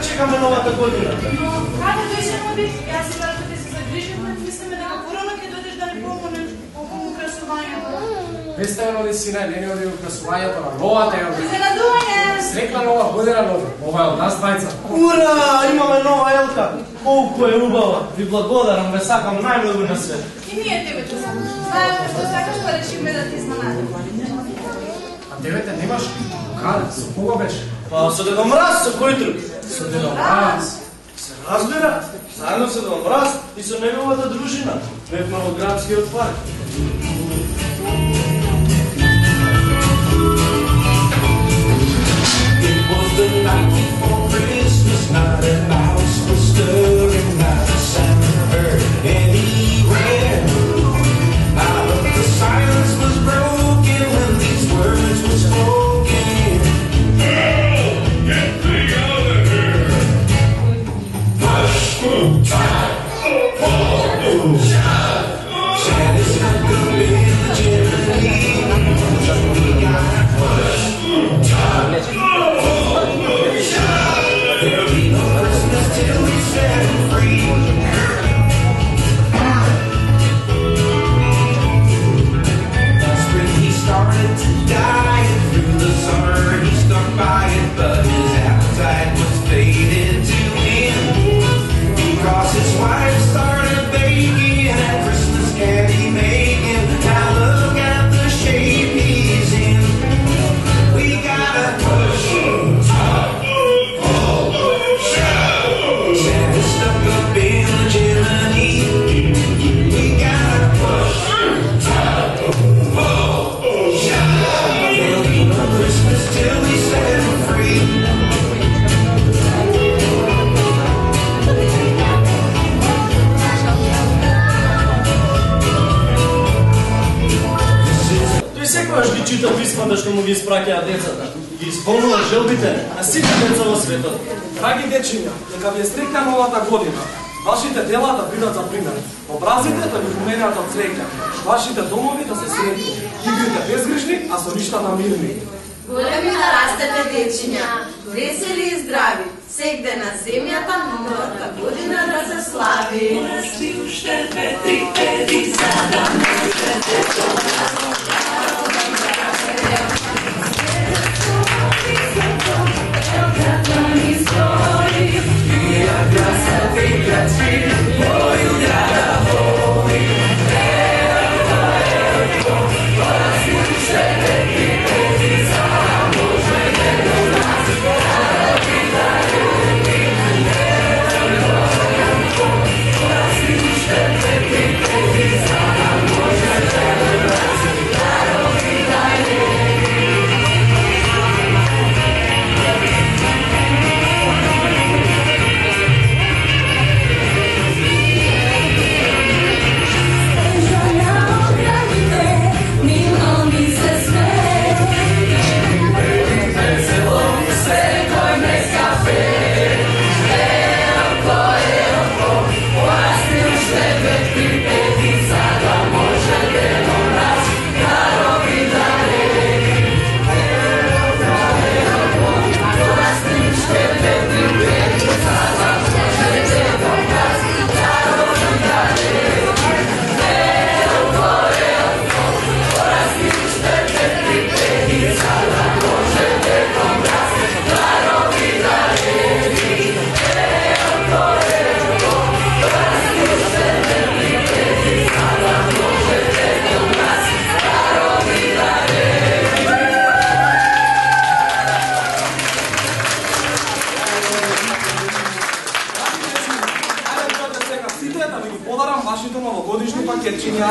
Чекаме новата година. Но каде дојде моби? Јас сега да те се загрижим, мислиме дека порано ќе дојдеш да ни помогнеш околу украсувањето. Ве сте роди сина, не ни оди украсувањето на новата елка. За радување! Срекна нова година, Лозо. Ова е од нас двајца. Ура! Имаме нова елка! Колку е убава! Ви благодарам, ве сакам најмногу на свет. И ние тебе те сакаме. Знаеме што сакаш, па решиме да ти изненадиме. А тебе те немаш? Каде? Со кого беше? Па со Дедо Мраз, со кој друг? Со Дедо Мраз. Се разбира, заедно со Дедо Мраз и со неговата дружина. Бевме во градскиот парк. It was the night before Christmas, not a mouse was stirring, not a sound heard anywhere. But the silence was broken when these words were spoken. Help! Get me out of here! Hush, time, Santa's stuck up in the chimney. We got hush, time. There'll be no Christmas till we set him free. Spring he started to die, and through the summer he stuck by it, but his appetite was faded to end. Because his wife started baking and Christmas candy making. Now look at the shape he's in. We gotta push Santa's stuck up in the chimney. We gotta push There'll be no Christmas till we set him free. Тој секогаш ги чита писмата што му ги испраќаат децата. Ги исполнува желбите на сите деца во светот. Драги дечиња, дека ви е среќна новата година. Вашите дела да бидат за пример. Образите да ви поменат од среќа. Вашите домови да се сретни. Игрите безгрижни, а со ништа намирни. Големи да растете, дечиња, весели и здрави. Сегде на земјата новата година да се слави. Си уште 2-3 педи, за да можете до нас. Вашите новогодишни пакетчиња.